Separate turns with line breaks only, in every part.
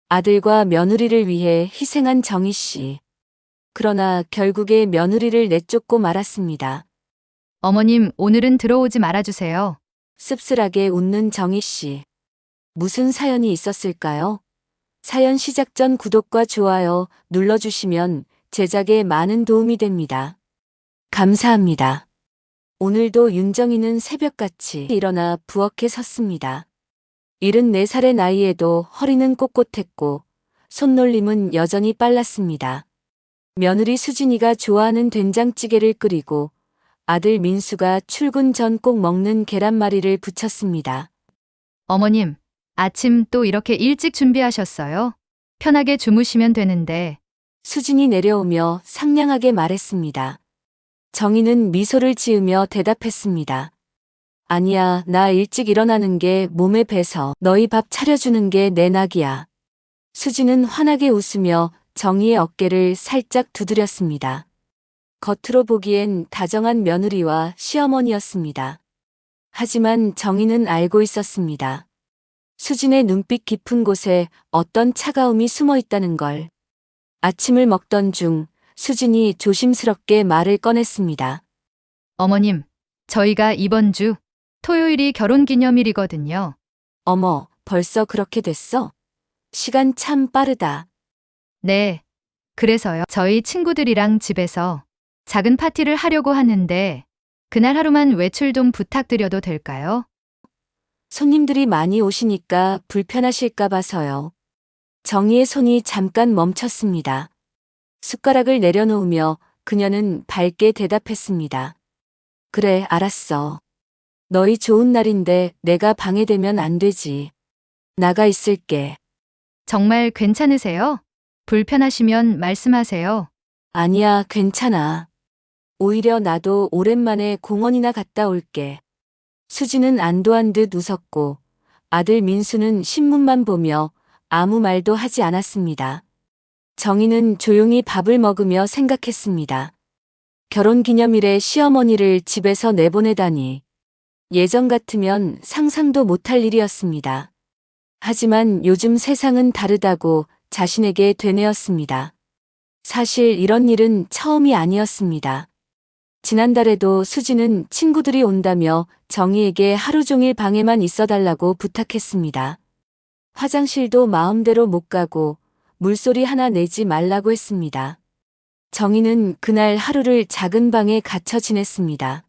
아들과 며느리를 위해 희생한 정희 씨. 그러나 결국에 며느리를 내쫓고 말았습니다.
어머님, 오늘은 들어오지 말아주세요.
씁쓸하게 웃는 정희 씨. 무슨 사연이 있었을까요? 사연 시작 전 구독과 좋아요 눌러주시면 제작에 많은 도움이 됩니다. 감사합니다. 오늘도 윤정이는 새벽같이 일어나 부엌에 섰습니다. 74살의 나이에도 허리는 꼿꼿했고 손놀림은 여전히 빨랐습니다. 며느리 수진이가 좋아하는 된장찌개를 끓이고 아들 민수가 출근 전 꼭 먹는 계란말이를 부쳤습니다.
어머님, 아침 또 이렇게 일찍 준비하셨어요? 편하게 주무시면 되는데.
수진이 내려오며 상냥하게 말했습니다. 정희는 미소를 지으며 대답했습니다. 아니야, 나 일찍 일어나는 게 몸에 배서 너희 밥 차려주는 게 내 낙이야. 수진은 환하게 웃으며 정희의 어깨를 살짝 두드렸습니다. 겉으로 보기엔 다정한 며느리와 시어머니였습니다. 하지만 정희는 알고 있었습니다. 수진의 눈빛 깊은 곳에 어떤 차가움이 숨어 있다는 걸. 아침을 먹던 중 수진이 조심스럽게 말을 꺼냈습니다.
어머님, 저희가 이번 주 토요일이 결혼기념일이거든요.
어머, 벌써 그렇게 됐어? 시간 참 빠르다.
네. 그래서요. 저희 친구들이랑 집에서 작은 파티를 하려고 하는데 그날 하루만 외출 좀 부탁드려도 될까요?
손님들이 많이 오시니까 불편하실까 봐서요. 정희의 손이 잠깐 멈췄습니다. 숟가락을 내려놓으며 그녀는 밝게 대답했습니다. 그래, 알았어. 너희 좋은 날인데 내가 방해되면 안 되지. 나가 있을게.
정말 괜찮으세요? 불편하시면 말씀하세요.
아니야, 괜찮아. 오히려 나도 오랜만에 공원이나 갔다 올게. 수지는 안도한 듯 웃었고 아들 민수는 신문만 보며 아무 말도 하지 않았습니다. 정희는 조용히 밥을 먹으며 생각했습니다. 결혼기념일에 시어머니를 집에서 내보내다니. 예전 같으면 상상도 못할 일이었습니다. 하지만 요즘 세상은 다르다고 자신에게 되뇌었습니다. 사실 이런 일은 처음이 아니었습니다. 지난달에도 수지는 친구들이 온다며 정희에게 하루 종일 방에만 있어달라고 부탁했습니다. 화장실도 마음대로 못 가고 물소리 하나 내지 말라고 했습니다. 정희는 그날 하루를 작은 방에 갇혀 지냈습니다.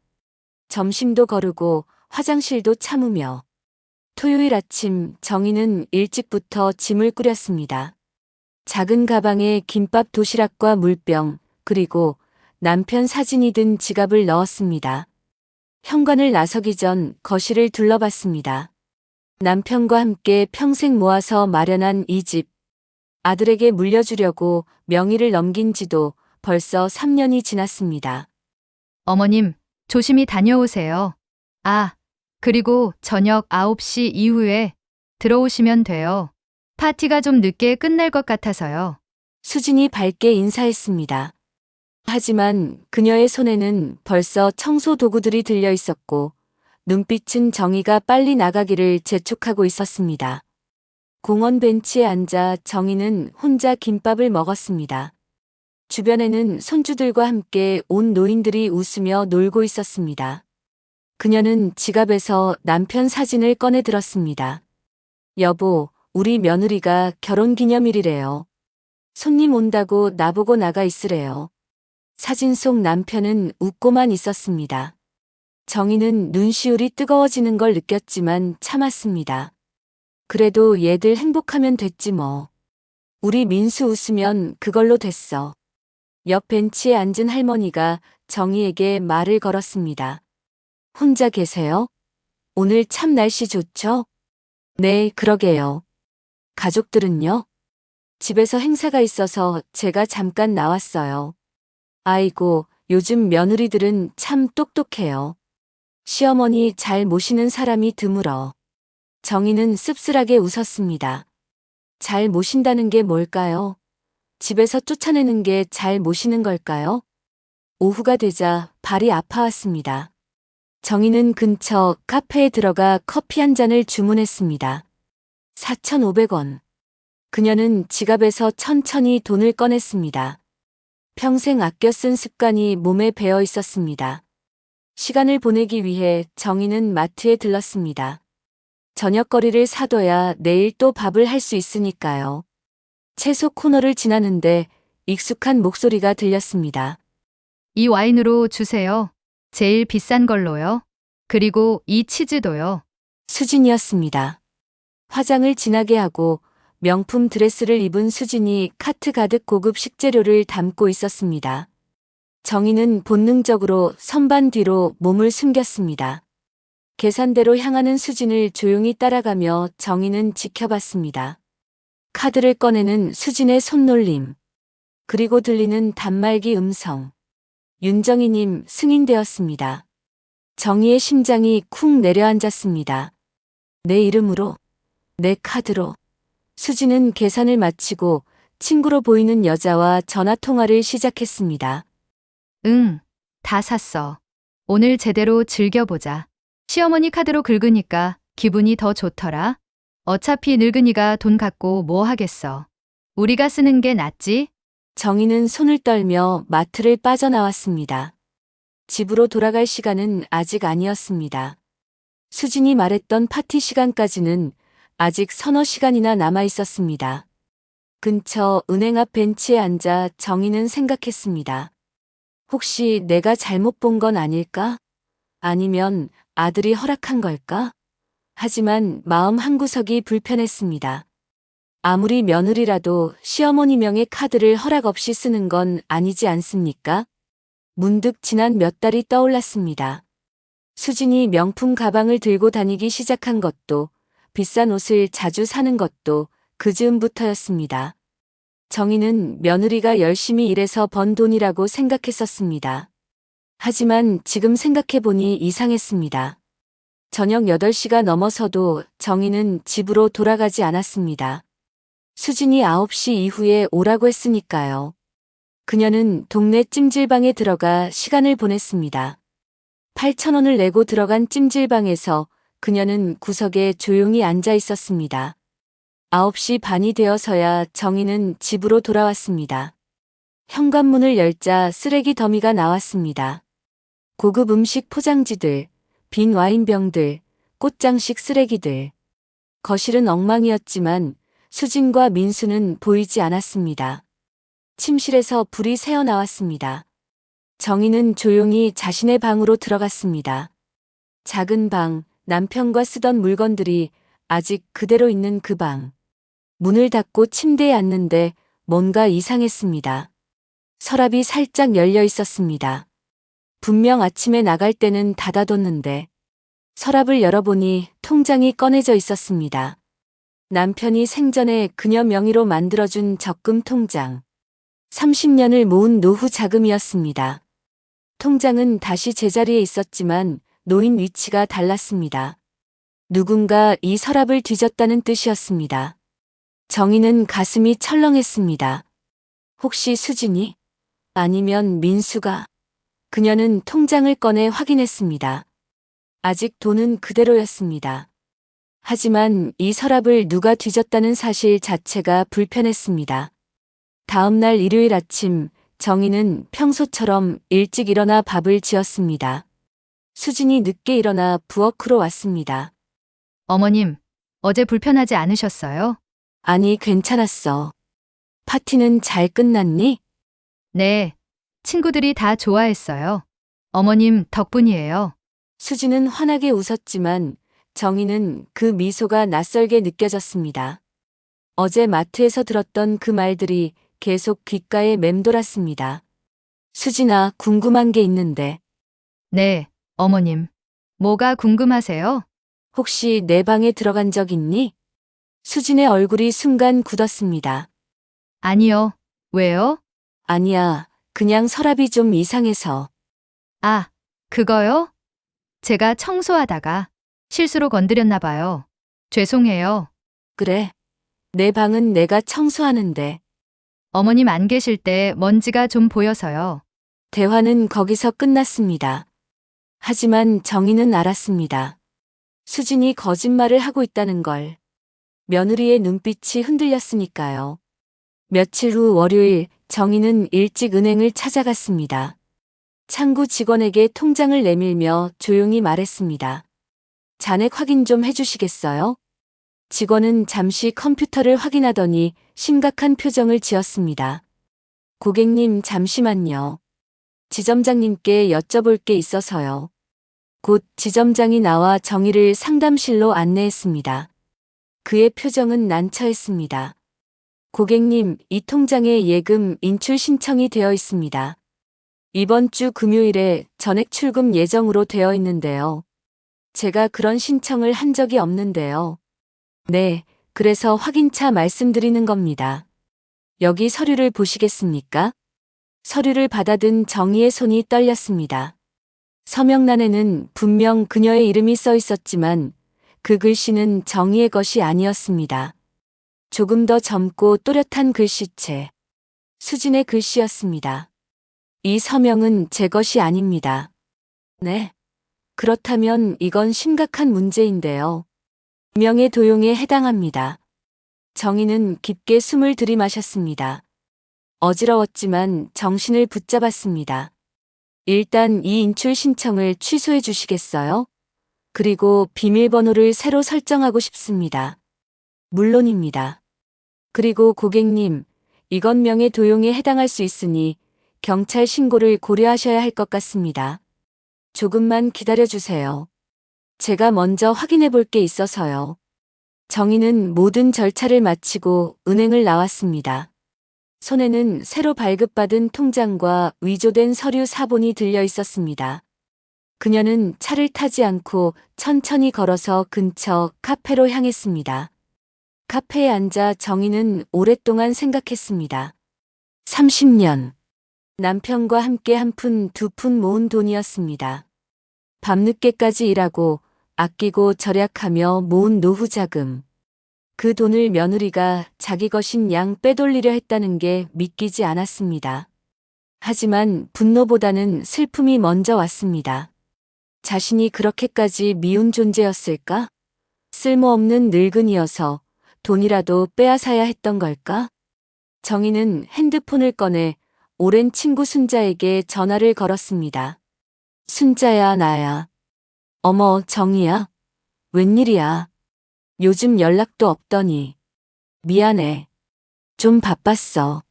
점심도 거르고 화장실도 참으며. 토요일 아침 정희는 일찍부터 짐을 꾸렸습니다. 작은 가방에 김밥 도시락과 물병, 그리고 남편 사진이 든 지갑을 넣었습니다. 현관을 나서기 전 거실을 둘러봤습니다. 남편과 함께 평생 모아서 마련한 이 집. 아들에게 물려주려고 명의를 넘긴 지도 벌써 3년이 지났습니다.
어머님, 조심히 다녀오세요. 아, 그리고 저녁 9시 이후에 들어오시면 돼요. 파티가 좀 늦게 끝날 것 같아서요.
수진이 밝게 인사했습니다. 하지만 그녀의 손에는 벌써 청소 도구들이 들려 있었고 눈빛은 정희가 빨리 나가기를 재촉하고 있었습니다. 공원 벤치에 앉아 정희는 혼자 김밥을 먹었습니다. 주변에는 손주들과 함께 온 노인들이 웃으며 놀고 있었습니다. 그녀는 지갑에서 남편 사진을 꺼내 들었습니다. 여보, 우리 며느리가 결혼기념일이래요. 손님 온다고 나보고 나가 있으래요. 사진 속 남편은 웃고만 있었습니다. 정희는 눈시울이 뜨거워지는 걸 느꼈지만 참았습니다. 그래도 얘들 행복하면 됐지 뭐. 우리 민수 웃으면 그걸로 됐어. 옆 벤치에 앉은 할머니가 정희에게 말을 걸었습니다. 혼자 계세요? 오늘 참 날씨 좋죠? 네, 그러게요. 가족들은요? 집에서 행사가 있어서 제가 잠깐 나왔어요. 아이고, 요즘 며느리들은 참 똑똑해요. 시어머니 잘 모시는 사람이 드물어. 정희는 씁쓸하게 웃었습니다. 잘 모신다는 게 뭘까요? 집에서 쫓아내는 게 잘 모시는 걸까요? 오후가 되자 발이 아파왔습니다. 정희는 근처 카페에 들어가 커피 한 잔을 주문했습니다. 4,500원. 그녀는 지갑에서 천천히 돈을 꺼냈습니다. 평생 아껴 쓴 습관이 몸에 배어 있었습니다. 시간을 보내기 위해 정희는 마트에 들렀습니다. 저녁거리를 사둬야 내일 또 밥을 할 수 있으니까요. 채소 코너를 지나는데 익숙한 목소리가 들렸습니다.
이 와인으로 주세요. 제일 비싼 걸로요. 그리고 이 치즈도요.
수진이었습니다. 화장을 진하게 하고 명품 드레스를 입은 수진이 카트 가득 고급 식재료를 담고 있었습니다. 정희는 본능적으로 선반 뒤로 몸을 숨겼습니다. 계산대로 향하는 수진을 조용히 따라가며 정희는 지켜봤습니다. 카드를 꺼내는 수진의 손놀림. 그리고 들리는 단말기 음성. 윤정희님 승인되었습니다. 정희의 심장이 쿵 내려앉았습니다. 내 이름으로, 내 카드로. 수진은 계산을 마치고 친구로 보이는 여자와 전화통화를 시작했습니다.
응, 다 샀어. 오늘 제대로 즐겨보자. 시어머니 카드로 긁으니까 기분이 더 좋더라. 어차피 늙은이가 돈 갖고 뭐 하겠어. 우리가 쓰는 게 낫지?
정희는 손을 떨며 마트를 빠져나왔습니다. 집으로 돌아갈 시간은 아직 아니었습니다. 수진이 말했던 파티 시간까지는 아직 서너 시간이나 남아 있었습니다. 근처 은행 앞 벤치에 앉아 정희는 생각했습니다. 혹시 내가 잘못 본 건 아닐까? 아니면 아들이 허락한 걸까? 하지만 마음 한구석이 불편했습니다. 아무리 며느리라도 시어머니 명의 카드를 허락 없이 쓰는 건 아니지 않습니까? 문득 지난 몇 달이 떠올랐습니다. 수진이 명품 가방을 들고 다니기 시작한 것도, 비싼 옷을 자주 사는 것도 그 즈음부터였습니다. 정희는 며느리가 열심히 일해서 번 돈이라고 생각했었습니다. 하지만 지금 생각해보니 이상했습니다. 저녁 8시가 넘어서도 정희는 집으로 돌아가지 않았습니다. 수진이 9시 이후에 오라고 했으니까요. 그녀는 동네 찜질방에 들어가 시간을 보냈습니다. 8,000원을 내고 들어간 찜질방에서 그녀는 구석에 조용히 앉아 있었습니다. 9시 반이 되어서야 정희는 집으로 돌아왔습니다. 현관문을 열자 쓰레기 더미가 나왔습니다. 고급 음식 포장지들, 빈 와인병들, 꽃장식 쓰레기들. 거실은 엉망이었지만 수진과 민수는 보이지 않았습니다. 침실에서 불이 새어나왔습니다. 정희는 조용히 자신의 방으로 들어갔습니다. 작은 방, 남편과 쓰던 물건들이 아직 그대로 있는 그 방. 문을 닫고 침대에 앉는데 뭔가 이상했습니다. 서랍이 살짝 열려 있었습니다. 분명 아침에 나갈 때는 닫아뒀는데 서랍을 열어보니 통장이 꺼내져 있었습니다. 남편이 생전에 그녀 명의로 만들어준 적금 통장. 30년을 모은 노후 자금이었습니다. 통장은 다시 제자리에 있었지만 놓인 위치가 달랐습니다. 누군가 이 서랍을 뒤졌다는 뜻이었습니다. 정희는 가슴이 철렁했습니다. 혹시 수진이? 아니면 민수가? 그녀는 통장을 꺼내 확인했습니다. 아직 돈은 그대로였습니다. 하지만 이 서랍을 누가 뒤졌다는 사실 자체가 불편했습니다. 다음 날 일요일 아침, 정희는 평소처럼 일찍 일어나 밥을 지었습니다. 수진이 늦게 일어나 부엌으로 왔습니다.
어머님, 어제 불편하지 않으셨어요?
아니, 괜찮았어. 파티는 잘 끝났니?
네, 친구들이 다 좋아했어요. 어머님 덕분이에요.
수진은 환하게 웃었지만 정희는 그 미소가 낯설게 느껴졌습니다. 어제 마트에서 들었던 그 말들이 계속 귓가에 맴돌았습니다. 수진아, 궁금한 게 있는데
네, 어머님. 뭐가 궁금하세요?
혹시 내 방에 들어간 적 있니? 수진의 얼굴이 순간 굳었습니다.
아니요. 왜요?
아니야, 그냥 서랍이 좀 이상해서.
아, 그거요? 제가 청소하다가 실수로 건드렸나 봐요. 죄송해요.
그래. 내 방은 내가 청소하는데.
어머님 안 계실 때 먼지가 좀 보여서요.
대화는 거기서 끝났습니다. 하지만 정희는 알았습니다. 수진이 거짓말을 하고 있다는 걸. 며느리의 눈빛이 흔들렸으니까요. 며칠 후 월요일 정희는 일찍 은행을 찾아갔습니다. 창구 직원에게 통장을 내밀며 조용히 말했습니다. 잔액 확인 좀 해주시겠어요? 직원은 잠시 컴퓨터를 확인하더니 심각한 표정을 지었습니다. 고객님 잠시만요. 지점장님께 여쭤볼 게 있어서요. 곧 지점장이 나와 정희를 상담실로 안내했습니다. 그의 표정은 난처했습니다. 고객님, 이 통장에 예금 인출 신청이 되어 있습니다. 이번 주 금요일에 전액 출금 예정으로 되어 있는데요. 제가 그런 신청을 한 적이 없는데요. 네, 그래서 확인차 말씀드리는 겁니다. 여기 서류를 보시겠습니까? 서류를 받아든 정희의 손이 떨렸습니다. 서명란에는 분명 그녀의 이름이 써 있었지만 그 글씨는 정희의 것이 아니었습니다. 조금 더 젊고 또렷한 글씨체. 수진의 글씨였습니다. 이 서명은 제 것이 아닙니다. 네. 그렇다면 이건 심각한 문제인데요. 명예 도용에 해당합니다. 정희는 깊게 숨을 들이마셨습니다. 어지러웠지만 정신을 붙잡았습니다. 일단 이 인출 신청을 취소해 주시겠어요? 그리고 비밀번호를 새로 설정하고 싶습니다. 물론입니다. 그리고 고객님, 이건 명예 도용에 해당할 수 있으니 경찰 신고를 고려하셔야 할 것 같습니다. 조금만 기다려 주세요. 제가 먼저 확인해 볼 게 있어서요. 정희는 모든 절차를 마치고 은행을 나왔습니다. 손에는 새로 발급받은 통장과 위조된 서류 사본이 들려 있었습니다. 그녀는 차를 타지 않고 천천히 걸어서 근처 카페로 향했습니다. 카페에 앉아 정희는 오랫동안 생각했습니다. 30년. 남편과 함께 한 푼 두 푼 모은 돈이었습니다. 밤늦게까지 일하고 아끼고 절약하며 모은 노후 자금. 그 돈을 며느리가 자기 것인 양 빼돌리려 했다는 게 믿기지 않았습니다. 하지만 분노보다는 슬픔이 먼저 왔습니다. 자신이 그렇게까지 미운 존재였을까? 쓸모없는 늙은이여서 돈이라도 빼앗아야 했던 걸까? 정희는 핸드폰을 꺼내 오랜 친구 순자에게 전화를 걸었습니다. 순자야, 나야. 어머, 정희야. 웬일이야. 요즘 연락도 없더니. 미안해. 좀 바빴어.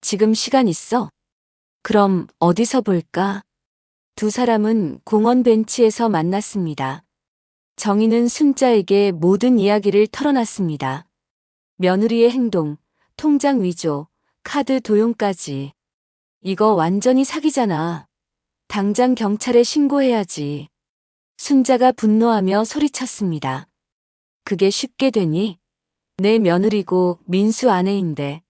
지금 시간 있어? 그럼 어디서 볼까? 두 사람은 공원 벤치에서 만났습니다. 정희는 순자에게 모든 이야기를 털어놨습니다. 며느리의 행동, 통장 위조, 카드 도용까지. 이거 완전히 사기잖아. 당장 경찰에 신고해야지. 순자가 분노하며 소리쳤습니다. 그게 쉽게 되니? 내 며느리고 민수 아내인데.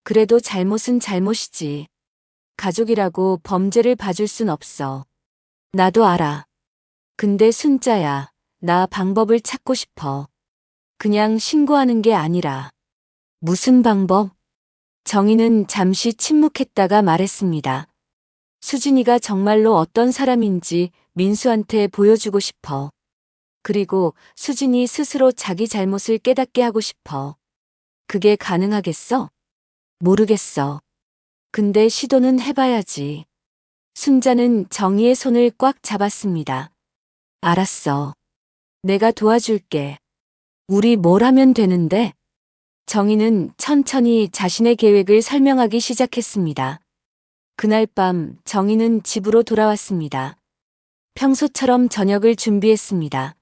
그래도 잘못은 잘못이지. 가족이라고 범죄를 봐줄 순 없어. 나도 알아. 근데 순자야, 나 방법을 찾고 싶어. 그냥 신고하는 게 아니라. 무슨 방법? 정희는 잠시 침묵했다가 말했습니다. 수진이가 정말로 어떤 사람인지 민수한테 보여주고 싶어. 그리고 수진이 스스로 자기 잘못을 깨닫게 하고 싶어. 그게 가능하겠어? 모르겠어. 근데 시도는 해봐야지. 순자는 정희의 손을 꽉 잡았습니다. 알았어. 내가 도와줄게. 우리 뭘 하면 되는데? 정희는 천천히 자신의 계획을 설명하기 시작했습니다. 그날 밤 정희는 집으로 돌아왔습니다. 평소처럼 저녁을 준비했습니다.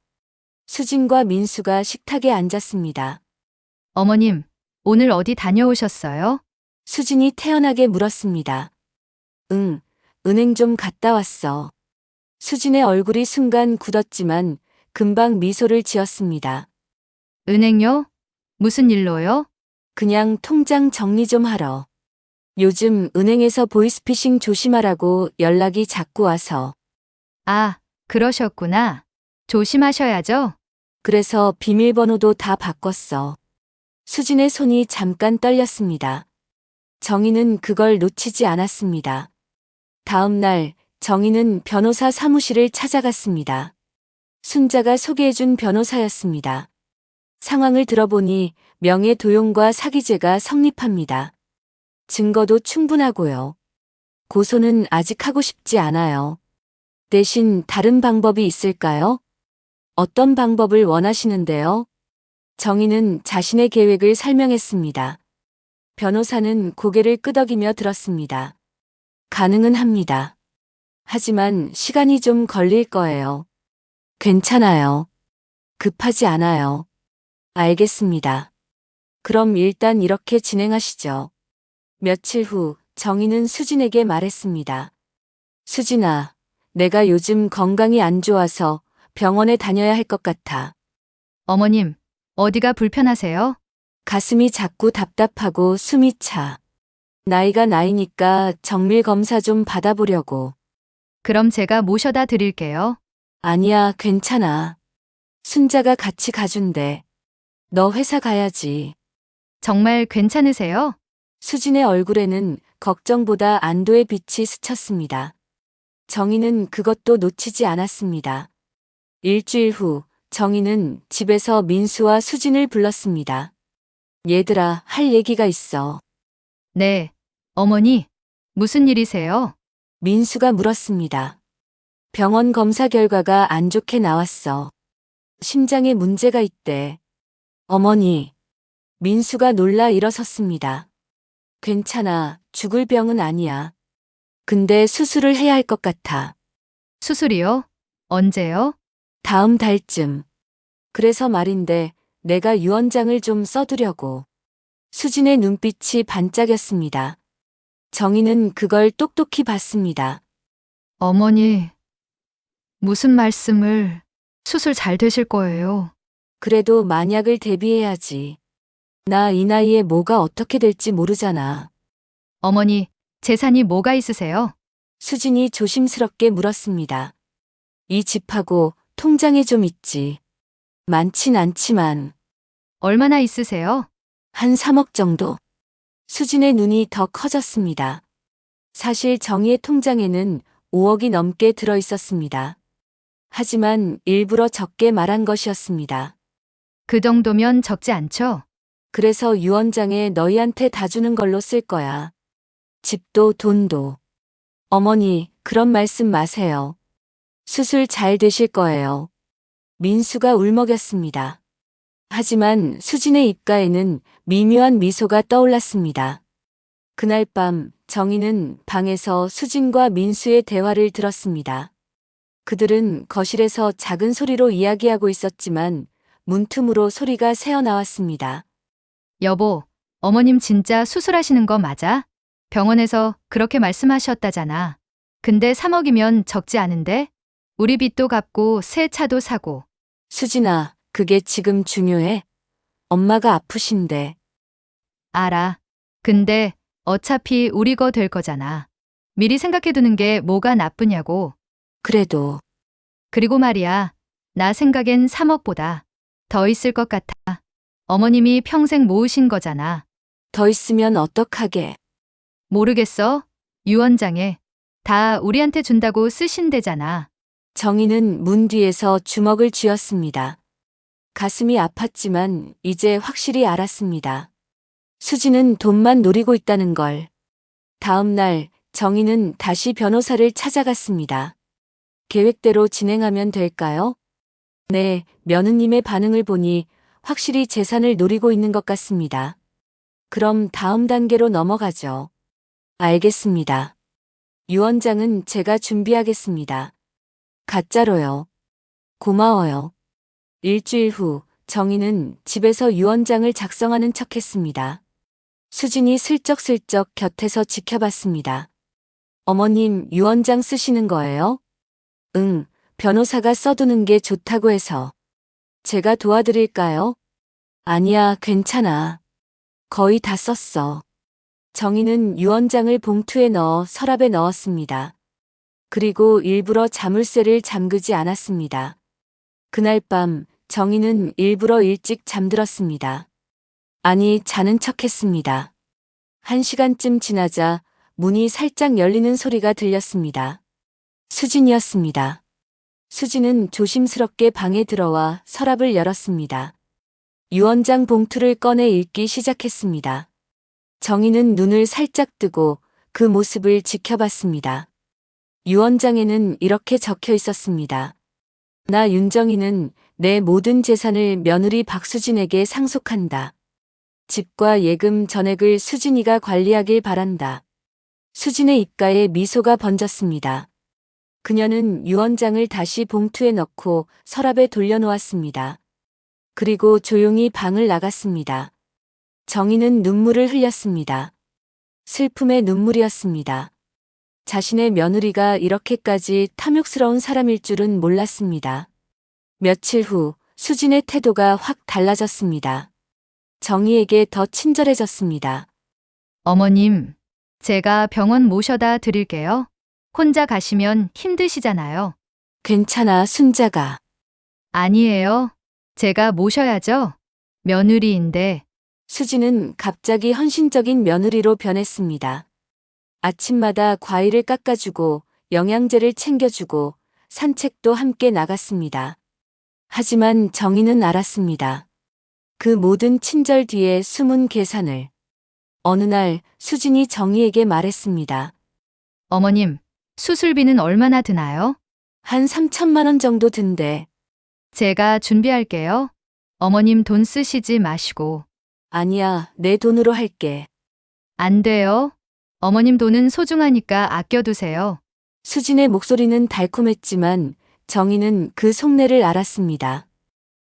수진과 민수가 식탁에 앉았습니다.
어머님, 오늘 어디 다녀오셨어요?
수진이 태연하게 물었습니다. 응, 은행 좀 갔다 왔어. 수진의 얼굴이 순간 굳었지만 금방 미소를 지었습니다.
은행요? 무슨 일로요?
그냥 통장 정리 좀 하러. 요즘 은행에서 보이스피싱 조심하라고 연락이 자꾸 와서.
아, 그러셨구나. 조심하셔야죠.
그래서 비밀번호도 다 바꿨어. 수진의 손이 잠깐 떨렸습니다. 정희는 그걸 놓치지 않았습니다. 다음 날 정희는 변호사 사무실을 찾아갔습니다. 순자가 소개해준 변호사였습니다. 상황을 들어보니 명예도용과 사기죄가 성립합니다. 증거도 충분하고요. 고소는 아직 하고 싶지 않아요. 대신 다른 방법이 있을까요? 어떤 방법을 원하시는데요? 정희는 자신의 계획을 설명했습니다. 변호사는 고개를 끄덕이며 들었습니다. 가능은 합니다. 하지만 시간이 좀 걸릴 거예요. 괜찮아요. 급하지 않아요. 알겠습니다. 그럼 일단 이렇게 진행하시죠. 며칠 후 정희는 수진에게 말했습니다. 수진아, 내가 요즘 건강이 안 좋아서 병원에 다녀야 할 것 같아.
어머님, 어디가 불편하세요?
가슴이 자꾸 답답하고 숨이 차. 나이가 나이니까 정밀 검사 좀 받아보려고.
그럼 제가 모셔다 드릴게요.
아니야, 괜찮아. 순자가 같이 가준대. 너 회사 가야지.
정말 괜찮으세요?
수진의 얼굴에는 걱정보다 안도의 빛이 스쳤습니다. 정희는 그것도 놓치지 않았습니다. 일주일 후 정희는 집에서 민수와 수진을 불렀습니다. 얘들아, 할 얘기가 있어.
네. 어머니, 무슨 일이세요?
민수가 물었습니다. 병원 검사 결과가 안 좋게 나왔어. 심장에 문제가 있대. 어머니. 민수가 놀라 일어섰습니다. 괜찮아. 죽을 병은 아니야. 근데 수술을 해야 할 것 같아.
수술이요? 언제요?
다음 달쯤. 그래서 말인데 내가 유언장을 좀 써두려고. 수진의 눈빛이 반짝였습니다. 정희는 그걸 똑똑히 봤습니다.
어머니, 무슨 말씀을 수술 잘 되실 거예요.
그래도 만약을 대비해야지. 나 이 나이에 뭐가 어떻게 될지 모르잖아.
어머니, 재산이 뭐가 있으세요?
수진이 조심스럽게 물었습니다. 이 집하고 통장에 좀 있지. 많진 않지만
얼마나 있으세요?
한 3억 정도. 수진의 눈이 더 커졌습니다. 사실 정희의 통장에는 5억이 넘게 들어 있었습니다. 하지만 일부러 적게 말한 것이었습니다.
그 정도면 적지 않죠?
그래서 유언장에 너희한테 다 주는 걸로 쓸 거야. 집도 돈도. 어머니, 그런 말씀 마세요. 수술 잘 되실 거예요. 민수가 울먹였습니다. 하지만 수진의 입가에는 미묘한 미소가 떠올랐습니다. 그날 밤 정희는 방에서 수진과 민수의 대화를 들었습니다. 그들은 거실에서 작은 소리로 이야기하고 있었지만 문틈으로 소리가 새어나왔습니다.
여보, 어머님 진짜 수술하시는 거 맞아? 병원에서 그렇게 말씀하셨다잖아. 근데 3억이면 적지 않은데? 우리 빚도 갚고 새 차도 사고.
수진아, 그게 지금 중요해? 엄마가 아프신데.
알아. 근데 어차피 우리 거 될 거잖아. 미리 생각해두는 게 뭐가 나쁘냐고.
그래도
그리고 말이야, 나 생각엔 3억보다 더 있을 것 같아. 어머님이 평생 모으신 거잖아.
더 있으면 어떡하게.
모르겠어? 유언장에 다 우리한테 준다고 쓰신대잖아.
정희는 문 뒤에서 주먹을 쥐었습니다. 가슴이 아팠지만 이제 확실히 알았습니다. 수지는 돈만 노리고 있다는 걸. 다음 날 정희는 다시 변호사를 찾아갔습니다. 계획대로 진행하면 될까요? 네, 며느님의 반응을 보니 확실히 재산을 노리고 있는 것 같습니다. 그럼 다음 단계로 넘어가죠. 알겠습니다. 유언장은 제가 준비하겠습니다. 가짜로요. 고마워요. 일주일 후 정희는 집에서 유언장을 작성하는 척했습니다. 수진이 슬쩍슬쩍 곁에서 지켜봤습니다. 어머님 유언장 쓰시는 거예요? 응, 변호사가 써두는 게 좋다고 해서. 제가 도와드릴까요? 아니야, 괜찮아. 거의 다 썼어. 정희는 유언장을 봉투에 넣어 서랍에 넣었습니다. 그리고 일부러 자물쇠를 잠그지 않았습니다. 그날 밤 정희는 일부러 일찍 잠들었습니다. 아니, 자는 척했습니다. 1시간쯤 지나자 문이 살짝 열리는 소리가 들렸습니다. 수진이었습니다. 수진은 조심스럽게 방에 들어와 서랍을 열었습니다. 유언장 봉투를 꺼내 읽기 시작했습니다. 정희는 눈을 살짝 뜨고 그 모습을 지켜봤습니다. 유언장에는 이렇게 적혀 있었습니다. 나 윤정희는 내 모든 재산을 며느리 박수진에게 상속한다. 집과 예금 전액을 수진이가 관리하길 바란다. 수진의 입가에 미소가 번졌습니다. 그녀는 유언장을 다시 봉투에 넣고 서랍에 돌려놓았습니다. 그리고 조용히 방을 나갔습니다. 정희는 눈물을 흘렸습니다. 슬픔의 눈물이었습니다. 자신의 며느리가 이렇게까지 탐욕스러운 사람일 줄은 몰랐습니다. 며칠 후 수진의 태도가 확 달라졌습니다. 정희에게 더 친절해졌습니다.
어머님, 제가 병원 모셔다 드릴게요. 혼자 가시면 힘드시잖아요.
괜찮아, 순자가.
아니에요. 제가 모셔야죠. 며느리인데.
수진은 갑자기 헌신적인 며느리로 변했습니다. 아침마다 과일을 깎아주고 영양제를 챙겨주고 산책도 함께 나갔습니다. 하지만 정희는 알았습니다. 그 모든 친절 뒤에 숨은 계산을. 어느 날 수진이 정희에게 말했습니다.
어머님, 수술비는 얼마나 드나요?
한 3천만 원 정도 든대.
제가 준비할게요. 어머님 돈 쓰시지 마시고.
아니야, 내 돈으로 할게.
안 돼요. 어머님 돈은 소중하니까 아껴두세요.
수진의 목소리는 달콤했지만 정희는 그 속내를 알았습니다.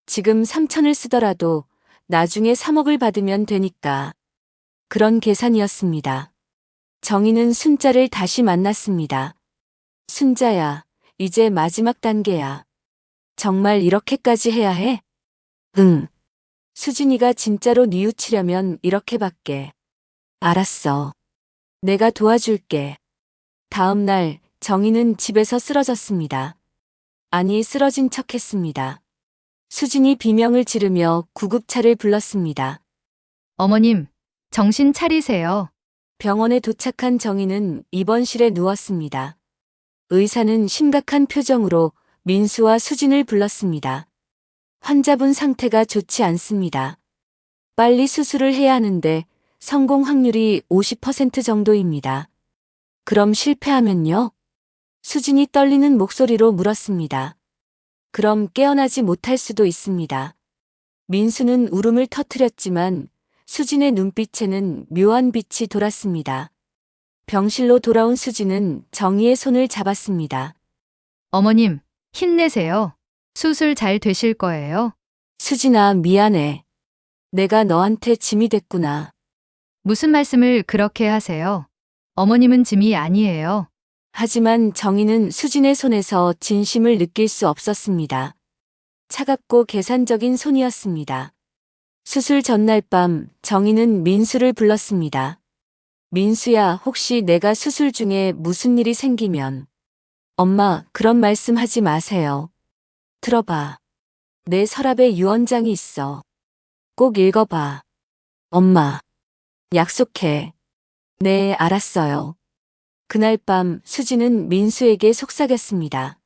지금 3천을 쓰더라도 나중에 3억을 받으면 되니까. 그런 계산이었습니다. 정희는 순자를 다시 만났습니다. 순자야, 이제 마지막 단계야. 정말 이렇게까지 해야 해? 응. 수진이가 진짜로 뉘우치려면 이렇게밖에. 알았어. 내가 도와줄게. 다음 날 정희는 집에서 쓰러졌습니다. 아니, 쓰러진 척했습니다. 수진이 비명을 지르며 구급차를 불렀습니다.
어머님, 정신 차리세요.
병원에 도착한 정희는 입원실에 누웠습니다. 의사는 심각한 표정으로 민수와 수진을 불렀습니다. 환자분 상태가 좋지 않습니다. 빨리 수술을 해야 하는데 성공 확률이 50% 정도입니다. 그럼 실패하면요? 수진이 떨리는 목소리로 물었습니다. 그럼 깨어나지 못할 수도 있습니다. 민수는 울음을 터뜨렸지만 수진의 눈빛에는 묘한 빛이 돌았습니다. 병실로 돌아온 수진은 정희의 손을 잡았습니다.
어머님, 힘내세요. 수술 잘 되실 거예요.
수진아, 미안해. 내가 너한테 짐이 됐구나.
무슨 말씀을 그렇게 하세요? 어머님은 짐이 아니에요.
하지만 정희는 수진의 손에서 진심을 느낄 수 없었습니다. 차갑고 계산적인 손이었습니다. 수술 전날 밤 정희는 민수를 불렀습니다. 민수야, 혹시 내가 수술 중에 무슨 일이 생기면. 엄마, 그런 말씀 하지 마세요. 들어봐. 내 서랍에 유언장이 있어. 꼭 읽어봐. 엄마. 약속해. 네, 알았어요. 그날 밤 수진은 민수에게 속삭였습니다.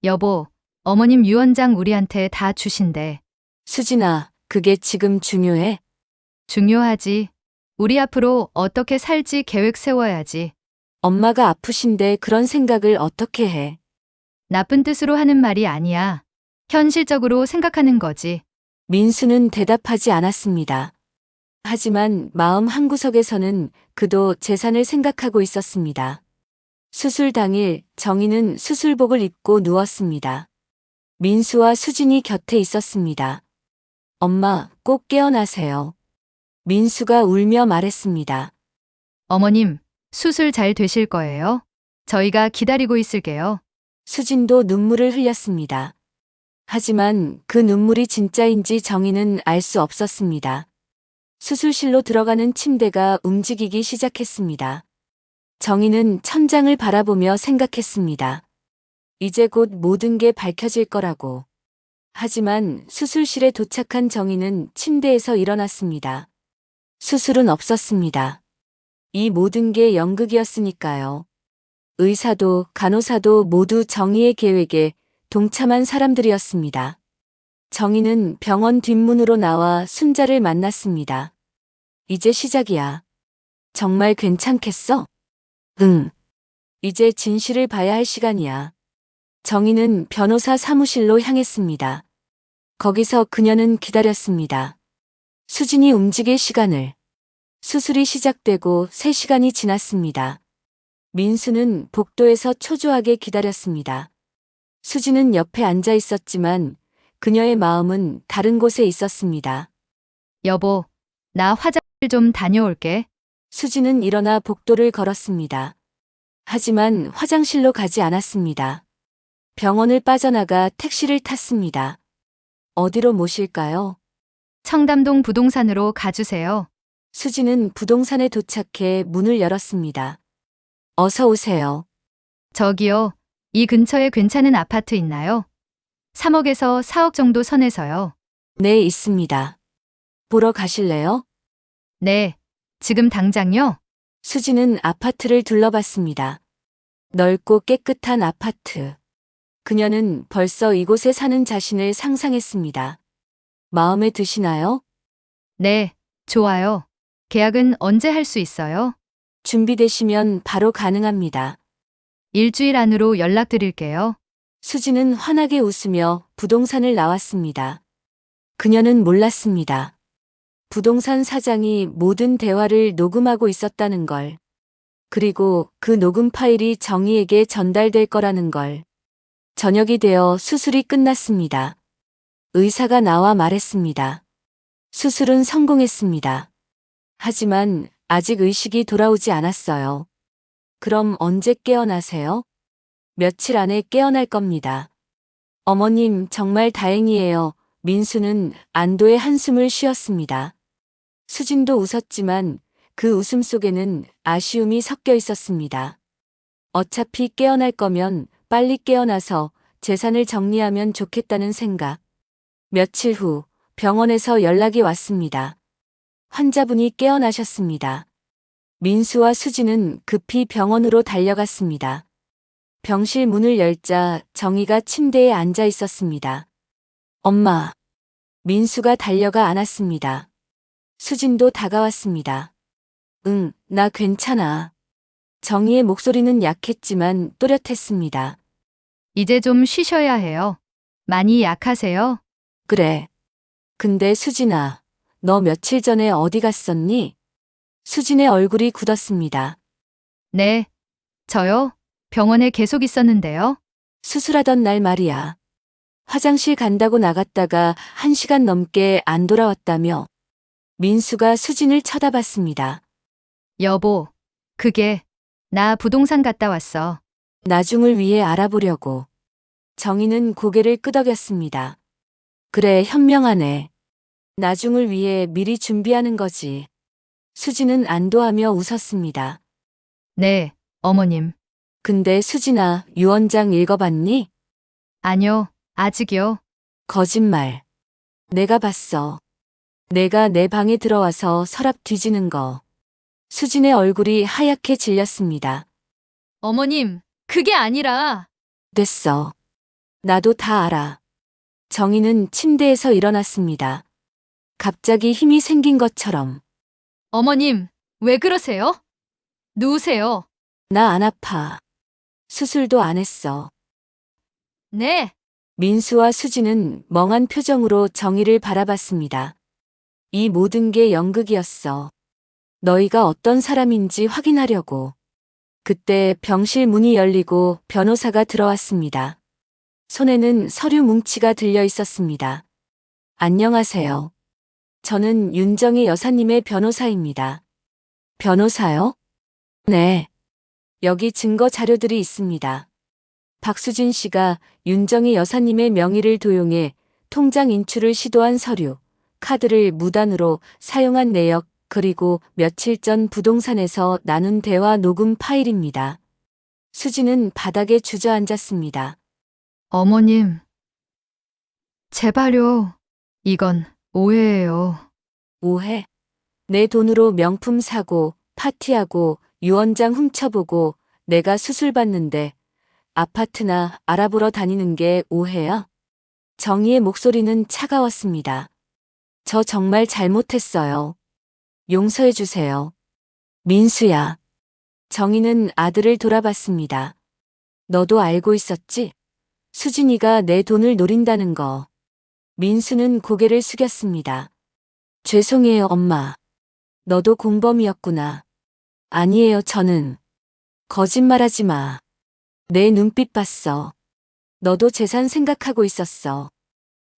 여보, 어머님 유언장 우리한테 다 주신대.
수진아, 그게 지금 중요해?
중요하지. 우리 앞으로 어떻게 살지 계획 세워야지.
엄마가 아프신데 그런 생각을 어떻게 해?
나쁜 뜻으로 하는 말이 아니야. 현실적으로 생각하는 거지.
민수는 대답하지 않았습니다. 하지만 마음 한구석에서는 그도 재산을 생각하고 있었습니다. 수술 당일 정희는 수술복을 입고 누웠습니다. 민수와 수진이 곁에 있었습니다. 엄마, 꼭 깨어나세요. 민수가 울며 말했습니다.
어머님, 수술 잘 되실 거예요. 저희가 기다리고 있을게요.
수진도 눈물을 흘렸습니다. 하지만 그 눈물이 진짜인지 정희는 알 수 없었습니다. 수술실로 들어가는 침대가 움직이기 시작했습니다. 정희는 천장을 바라보며 생각했습니다. 이제 곧 모든 게 밝혀질 거라고. 하지만 수술실에 도착한 정희는 침대에서 일어났습니다. 수술은 없었습니다. 이 모든 게 연극이었으니까요. 의사도 간호사도 모두 정희의 계획에 동참한 사람들이었습니다. 정희는 병원 뒷문으로 나와 순자를 만났습니다. 이제 시작이야. 정말 괜찮겠어? 응. 이제 진실을 봐야 할 시간이야. 정희는 변호사 사무실로 향했습니다. 거기서 그녀는 기다렸습니다. 수진이 움직일 시간을. 수술이 시작되고 3시간이 지났습니다. 민수는 복도에서 초조하게 기다렸습니다. 수진은 옆에 앉아 있었지만 그녀의 마음은 다른 곳에 있었습니다.
여보, 나 화장실 좀 다녀올게.
수진은 일어나 복도를 걸었습니다. 하지만 화장실로 가지 않았습니다. 병원을 빠져나가 택시를 탔습니다. 어디로 모실까요?
청담동 부동산으로 가주세요.
수진은 부동산에 도착해 문을 열었습니다. 어서 오세요.
저기요, 이 근처에 괜찮은 아파트 있나요? 3억에서 4억 정도 선에서요.
네, 있습니다. 보러 가실래요?
네, 지금 당장요?
수진은 아파트를 둘러봤습니다. 넓고 깨끗한 아파트. 그녀는 벌써 이곳에 사는 자신을 상상했습니다. 마음에 드시나요?
네, 좋아요. 계약은 언제 할 수 있어요?
준비되시면 바로 가능합니다.
일주일 안으로 연락드릴게요.
수진은 환하게 웃으며 부동산을 나왔습니다. 그녀는 몰랐습니다. 부동산 사장이 모든 대화를 녹음하고 있었다는 걸. 그리고 그 녹음 파일이 정희에게 전달될 거라는 걸. 저녁이 되어 수술이 끝났습니다. 의사가 나와 말했습니다. 수술은 성공했습니다. 하지만 아직 의식이 돌아오지 않았어요. 그럼 언제 깨어나세요? 며칠 안에 깨어날 겁니다. 어머님, 정말 다행이에요. 민수는 안도의 한숨을 쉬었습니다. 수진도 웃었지만 그 웃음 속에는 아쉬움이 섞여 있었습니다. 어차피 깨어날 거면 빨리 깨어나서 재산을 정리하면 좋겠다는 생각. 며칠 후 병원에서 연락이 왔습니다. 환자분이 깨어나셨습니다. 민수와 수진은 급히 병원으로 달려갔습니다. 병실 문을 열자 정희가 침대에 앉아 있었습니다. 엄마. 민수가 달려가 안았습니다. 수진도 다가왔습니다. 응, 나 괜찮아. 정희의 목소리는 약했지만 또렷했습니다.
이제 좀 쉬셔야 해요. 많이 약하세요?
그래. 근데 수진아, 너 며칠 전에 어디 갔었니? 수진의 얼굴이 굳었습니다.
네, 저요? 병원에 계속 있었는데요.
수술하던 날 말이야. 화장실 간다고 나갔다가 1시간 넘게 안 돌아왔다며. 민수가 수진을 쳐다봤습니다.
여보, 그게, 나 부동산 갔다 왔어.
나중을 위해 알아보려고. 정희는 고개를 끄덕였습니다. 그래, 현명하네. 나중을 위해 미리 준비하는 거지. 수진은 안도하며 웃었습니다.
네, 어머님.
근데 수진아, 유언장 읽어봤니?
아니요, 아직이요.
거짓말. 내가 봤어. 내가 내 방에 들어와서 서랍 뒤지는 거. 수진의 얼굴이 하얗게 질렸습니다.
어머님, 그게 아니라.
됐어. 나도 다 알아. 정희는 침대에서 일어났습니다. 갑자기 힘이 생긴 것처럼.
어머님, 왜 그러세요? 누우세요.
나 안 아파. 수술도 안 했어.
네,
민수와 수진은 멍한 표정으로 정희를 바라봤습니다. 이 모든 게 연극이었어. 너희가 어떤 사람인지 확인하려고. 그때 병실 문이 열리고 변호사가 들어왔습니다. 손에는 서류 뭉치가 들려 있었습니다. 안녕하세요. 저는 윤정희 여사님의 변호사입니다. 변호사요? 네. 여기 증거 자료들이 있습니다. 박수진 씨가 윤정희 여사님의 명의를 도용해 통장 인출을 시도한 서류, 카드를 무단으로 사용한 내역, 그리고 며칠 전 부동산에서 나눈 대화 녹음 파일입니다. 수진은 바닥에 주저앉았습니다.
어머님. 제발요. 이건 오해예요.
오해? 내 돈으로 명품 사고, 파티하고, 유언장 훔쳐보고, 내가 수술 받는데 아파트나 알아보러 다니는 게 오해야? 정희의 목소리는 차가웠습니다. 저 정말 잘못했어요. 용서해 주세요. 민수야. 정희는 아들을 돌아봤습니다. 너도 알고 있었지? 수진이가 내 돈을 노린다는 거. 민수는 고개를 숙였습니다. 죄송해요, 엄마. 너도 공범이었구나. 아니에요, 저는. 거짓말하지 마. 내 눈빛 봤어. 너도 재산 생각하고 있었어.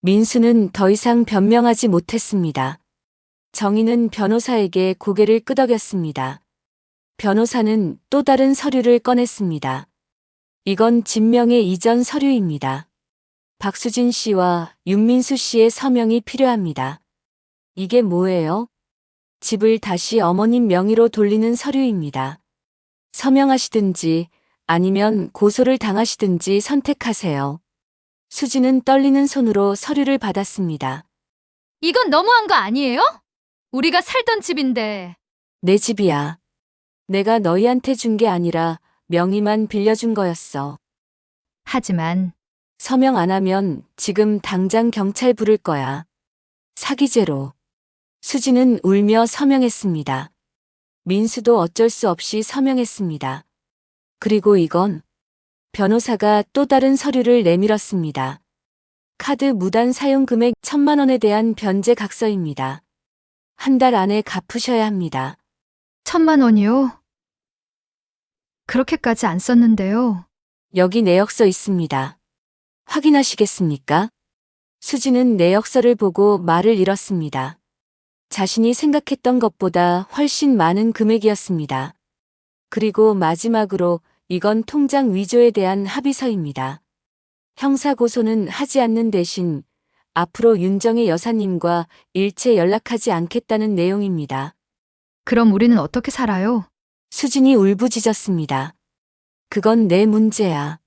민수는 더 이상 변명하지 못했습니다. 정희는 변호사에게 고개를 끄덕였습니다. 변호사는 또 다른 서류를 꺼냈습니다. 이건 진명의 이전 서류입니다. 박수진 씨와 윤민수 씨의 서명이 필요합니다. 이게 뭐예요? 집을 다시 어머님 명의로 돌리는 서류입니다. 서명하시든지 아니면 고소를 당하시든지 선택하세요. 수지는 떨리는 손으로 서류를 받았습니다.
이건 너무한 거 아니에요? 우리가 살던 집인데.
내 집이야. 내가 너희한테 준 게 아니라 명의만 빌려준 거였어.
하지만
서명 안 하면 지금 당장 경찰 부를 거야. 사기죄로. 수지는 울며 서명했습니다. 민수도 어쩔 수 없이 서명했습니다. 그리고 이건 변호사가 또 다른 서류를 내밀었습니다. 카드 무단 사용 금액 1,000만 원에 대한 변제 각서입니다. 한 달 안에 갚으셔야 합니다.
1,000만 원이요? 그렇게까지 안 썼는데요.
여기 내역서 있습니다. 확인하시겠습니까? 수지는 내역서를 보고 말을 잃었습니다. 자신이 생각했던 것보다 훨씬 많은 금액이었습니다. 그리고 마지막으로 이건 통장 위조에 대한 합의서입니다. 형사고소는 하지 않는 대신 앞으로 윤정의 여사님과 일체 연락하지 않겠다는 내용입니다.
그럼 우리는 어떻게 살아요?
수진이 울부짖었습니다. 그건 내 문제야.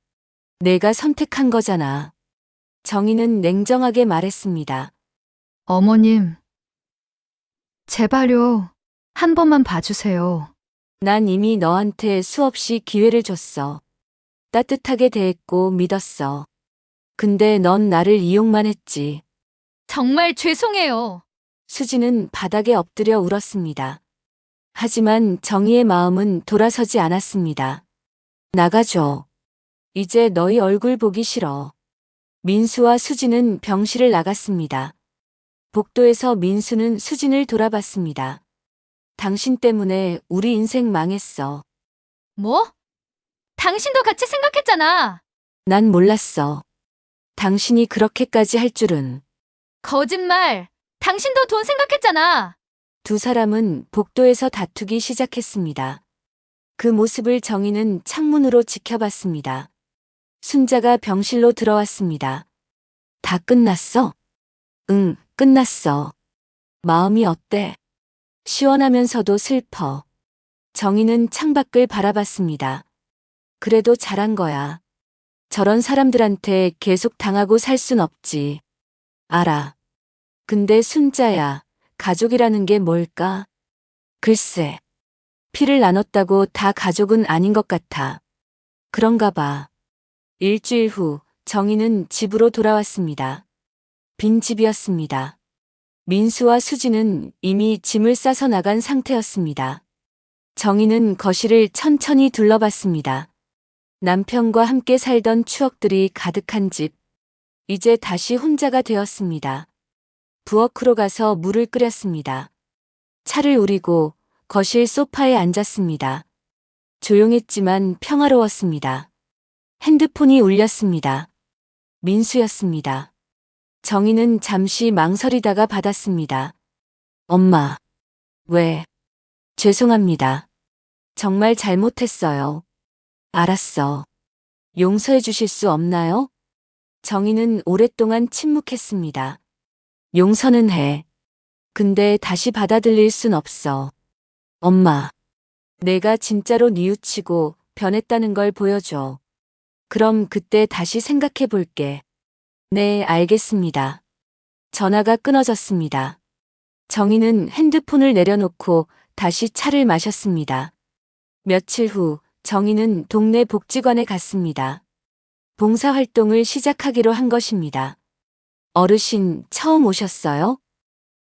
내가 선택한 거잖아. 정희는 냉정하게 말했습니다.
어머님, 제발요. 한 번만 봐주세요.
난 이미 너한테 수없이 기회를 줬어. 따뜻하게 대했고 믿었어. 근데 넌 나를 이용만 했지.
정말 죄송해요.
수지는 바닥에 엎드려 울었습니다. 하지만 정희의 마음은 돌아서지 않았습니다. 나가줘. 이제 너희 얼굴 보기 싫어. 민수와 수지는 병실을 나갔습니다. 복도에서 민수는 수진을 돌아봤습니다. 당신 때문에 우리 인생 망했어.
뭐? 당신도 같이 생각했잖아.
난 몰랐어. 당신이 그렇게까지 할 줄은.
거짓말. 당신도 돈 생각했잖아.
두 사람은 복도에서 다투기 시작했습니다. 그 모습을 정희는 창문으로 지켜봤습니다. 순자가 병실로 들어왔습니다. 다 끝났어? 응, 끝났어. 마음이 어때? 시원하면서도 슬퍼. 정희는 창밖을 바라봤습니다. 그래도 잘한 거야. 저런 사람들한테 계속 당하고 살 순 없지. 알아. 근데 순자야, 가족이라는 게 뭘까? 글쎄. 피를 나눴다고 다 가족은 아닌 것 같아. 그런가 봐. 일주일 후 정희는 집으로 돌아왔습니다. 빈 집이었습니다. 민수와 수지는 이미 짐을 싸서 나간 상태였습니다. 정희는 거실을 천천히 둘러봤습니다. 남편과 함께 살던 추억들이 가득한 집. 이제 다시 혼자가 되었습니다. 부엌으로 가서 물을 끓였습니다. 차를 우리고 거실 소파에 앉았습니다. 조용했지만 평화로웠습니다. 핸드폰이 울렸습니다. 민수였습니다. 정희는 잠시 망설이다가 받았습니다. 엄마. 왜? 죄송합니다. 정말 잘못했어요. 알았어. 용서해 주실 수 없나요? 정희는 오랫동안 침묵했습니다. 용서는 해. 근데 다시 받아들일 순 없어. 엄마. 내가 진짜로 뉘우치고 변했다는 걸 보여줘. 그럼 그때 다시 생각해 볼게. 네, 알겠습니다. 전화가 끊어졌습니다. 정희는 핸드폰을 내려놓고 다시 차를 마셨습니다. 며칠 후 정희는 동네 복지관에 갔습니다. 봉사활동을 시작하기로 한 것입니다. 어르신 처음 오셨어요?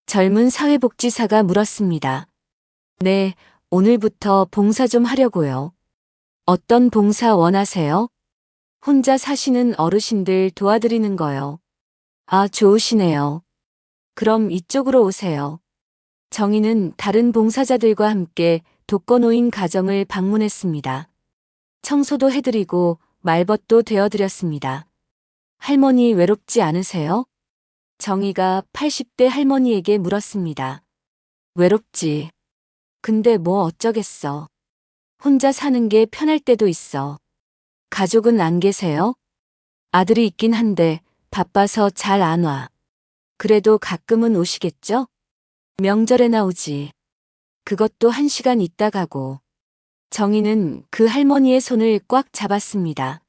젊은 사회복지사가 물었습니다. 네, 오늘부터 봉사 좀 하려고요. 어떤 봉사 원하세요? 혼자 사시는 어르신들 도와드리는 거요. 아, 좋으시네요. 그럼 이쪽으로 오세요. 정희는 다른 봉사자들과 함께 독거노인 가정을 방문했습니다. 청소도 해드리고 말벗도 되어드렸습니다. 할머니 외롭지 않으세요? 정희가 80대 할머니에게 물었습니다. 외롭지. 근데 뭐 어쩌겠어. 혼자 사는 게 편할 때도 있어. 가족은 안 계세요? 아들이 있긴 한데 바빠서 잘 안 와. 그래도 가끔은 오시겠죠? 명절에 나오지. 그것도 1시간 있다 가고. 정희는 그 할머니의 손을 꽉 잡았습니다.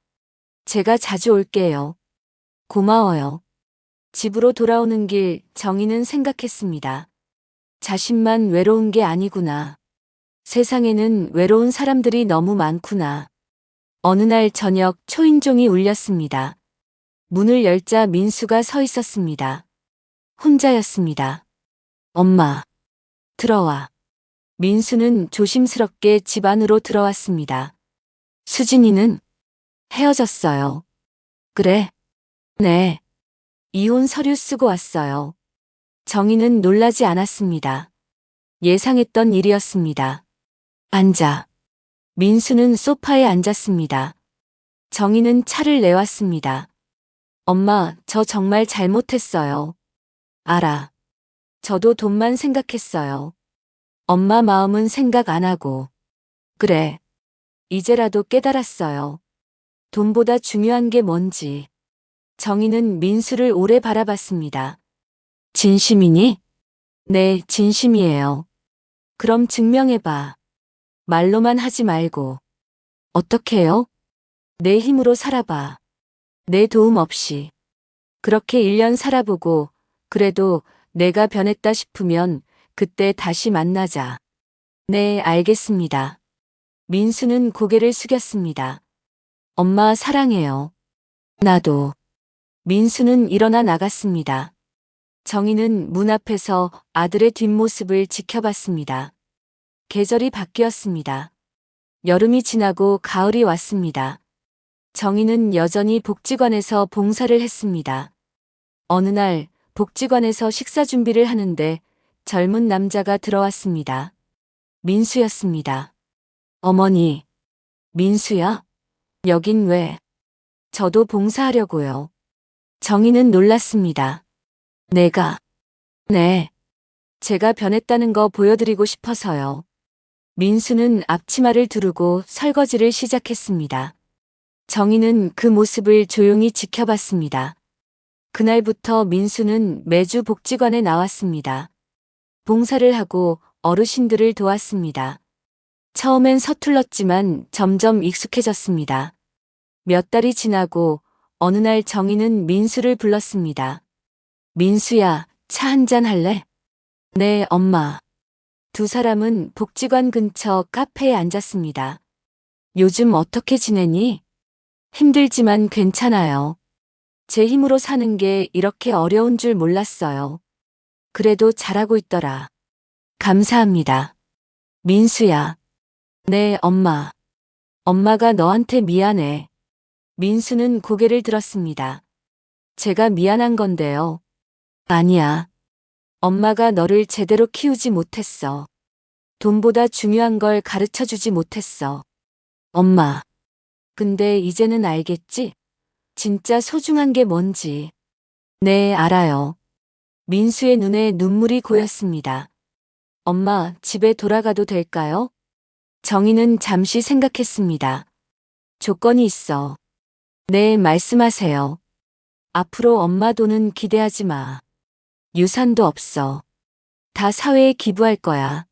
제가 자주 올게요. 고마워요. 집으로 돌아오는 길 정희는 생각했습니다. 자신만 외로운 게 아니구나. 세상에는 외로운 사람들이 너무 많구나. 어느 날 저녁 초인종이 울렸습니다. 문을 열자 민수가 서 있었습니다. 혼자였습니다. 엄마, 들어와. 민수는 조심스럽게 집 안으로 들어왔습니다. 수진이는 헤어졌어요. 그래? 네. 이혼 서류 쓰고 왔어요. 정희는 놀라지 않았습니다. 예상했던 일이었습니다. 앉아. 민수는 소파에 앉았습니다. 정희는 차를 내왔습니다. 엄마, 저 정말 잘못했어요. 알아. 저도 돈만 생각했어요. 엄마 마음은 생각 안 하고. 그래. 이제라도 깨달았어요. 돈보다 중요한 게 뭔지. 정희는 민수를 오래 바라봤습니다. 진심이니? 네, 진심이에요. 그럼 증명해봐. 말로만 하지 말고. 어떻게요? 내 힘으로 살아봐. 내 도움 없이. 그렇게 1년 살아보고, 그래도 내가 변했다 싶으면 그때 다시 만나자. 네, 알겠습니다. 민수는 고개를 숙였습니다. 엄마 사랑해요. 나도. 민수는 일어나 나갔습니다. 정희는 문 앞에서 아들의 뒷모습을 지켜봤습니다. 계절이 바뀌었습니다. 여름이 지나고 가을이 왔습니다. 정희는 여전히 복지관에서 봉사를 했습니다. 어느 날 복지관에서 식사 준비를 하는데 젊은 남자가 들어왔습니다. 민수였습니다. 어머니, 민수야? 여긴 왜? 저도 봉사하려고요. 정희는 놀랐습니다. 내가? 네. 제가 변했다는 거 보여드리고 싶어서요. 민수는 앞치마를 두르고 설거지를 시작했습니다. 정희는 그 모습을 조용히 지켜봤습니다. 그날부터 민수는 매주 복지관에 나왔습니다. 봉사를 하고 어르신들을 도왔습니다. 처음엔 서툴렀지만 점점 익숙해졌습니다. 몇 달이 지나고 어느 날 정희는 민수를 불렀습니다. 민수야, 차 한잔 할래? 네, 엄마. 두 사람은 복지관 근처 카페에 앉았습니다. 요즘 어떻게 지내니? 힘들지만 괜찮아요. 제 힘으로 사는 게 이렇게 어려운 줄 몰랐어요. 그래도 잘하고 있더라. 감사합니다. 민수야. 네, 엄마. 엄마가 너한테 미안해. 민수는 고개를 들었습니다. 제가 미안한 건데요. 아니야. 엄마가 너를 제대로 키우지 못했어. 돈보다 중요한 걸 가르쳐 주지 못했어. 엄마. 근데 이제는 알겠지? 진짜 소중한 게 뭔지. 네, 알아요. 민수의 눈에 눈물이 고였습니다. 엄마, 집에 돌아가도 될까요? 정희는 잠시 생각했습니다. 조건이 있어. 네, 말씀하세요. 앞으로 엄마 돈은 기대하지 마. 유산도 없어. 다 사회에 기부할 거야.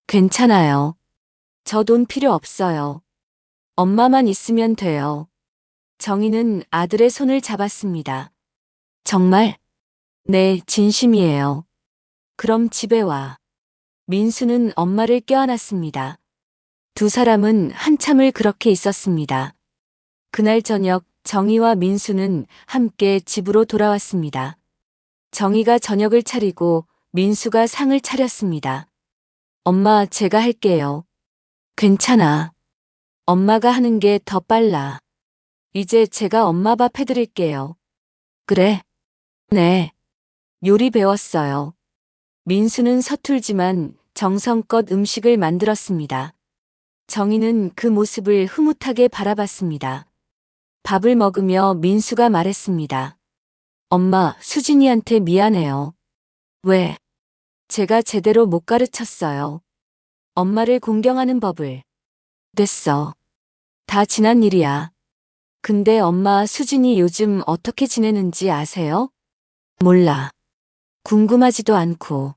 괜찮아요. 저 돈 필요 없어요. 엄마만 있으면 돼요. 정희는 아들의 손을 잡았습니다. 정말? 네, 진심이에요. 그럼 집에 와. 민수는 엄마를 껴안았습니다. 두 사람은 한참을 그렇게 있었습니다. 그날 저녁 정희와 민수는 함께 집으로 돌아왔습니다. 정희가 저녁을 차리고 민수가 상을 차렸습니다. 엄마, 제가 할게요. 괜찮아. 엄마가 하는 게 더 빨라. 이제 제가 엄마 밥 해드릴게요. 그래. 네. 요리 배웠어요. 민수는 서툴지만 정성껏 음식을 만들었습니다. 정희는 그 모습을 흐뭇하게 바라봤습니다. 밥을 먹으며 민수가 말했습니다. 엄마, 수진이한테 미안해요. 왜? 제가 제대로 못 가르쳤어요. 엄마를 공경하는 법을. 됐어. 다 지난 일이야. 근데 엄마, 수진이 요즘 어떻게 지내는지 아세요? 몰라. 궁금하지도 않고.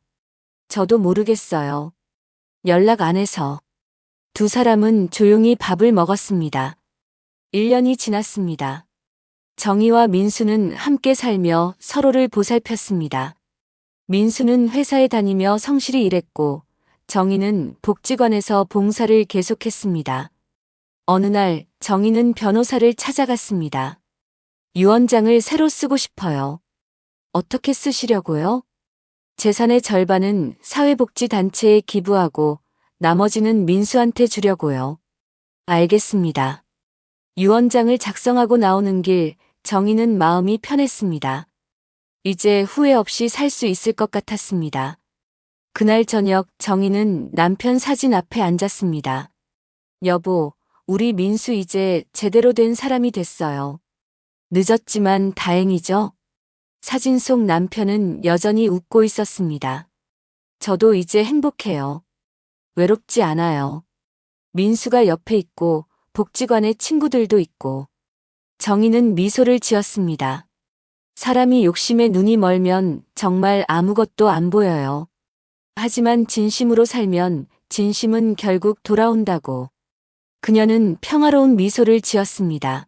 저도 모르겠어요. 연락 안 해서. 두 사람은 조용히 밥을 먹었습니다. 1년이 지났습니다. 정희와 민수는 함께 살며 서로를 보살폈습니다. 민수는 회사에 다니며 성실히 일했고, 정희는 복지관에서 봉사를 계속했습니다. 어느 날 정희는 변호사를 찾아갔습니다. 유언장을 새로 쓰고 싶어요. 어떻게 쓰시려고요? 재산의 절반은 사회복지단체에 기부하고 나머지는 민수한테 주려고요. 알겠습니다. 유언장을 작성하고 나오는 길 정희는 마음이 편했습니다. 이제 후회 없이 살 수 있을 것 같았습니다. 그날 저녁 정희는 남편 사진 앞에 앉았습니다. 여보, 우리 민수 이제 제대로 된 사람이 됐어요. 늦었지만 다행이죠? 사진 속 남편은 여전히 웃고 있었습니다. 저도 이제 행복해요. 외롭지 않아요. 민수가 옆에 있고 복지관에 친구들도 있고. 정희는 미소를 지었습니다. 사람이 욕심에 눈이 멀면 정말 아무것도 안 보여요. 하지만 진심으로 살면 진심은 결국 돌아온다고. 그녀는 평화로운 미소를 지었습니다.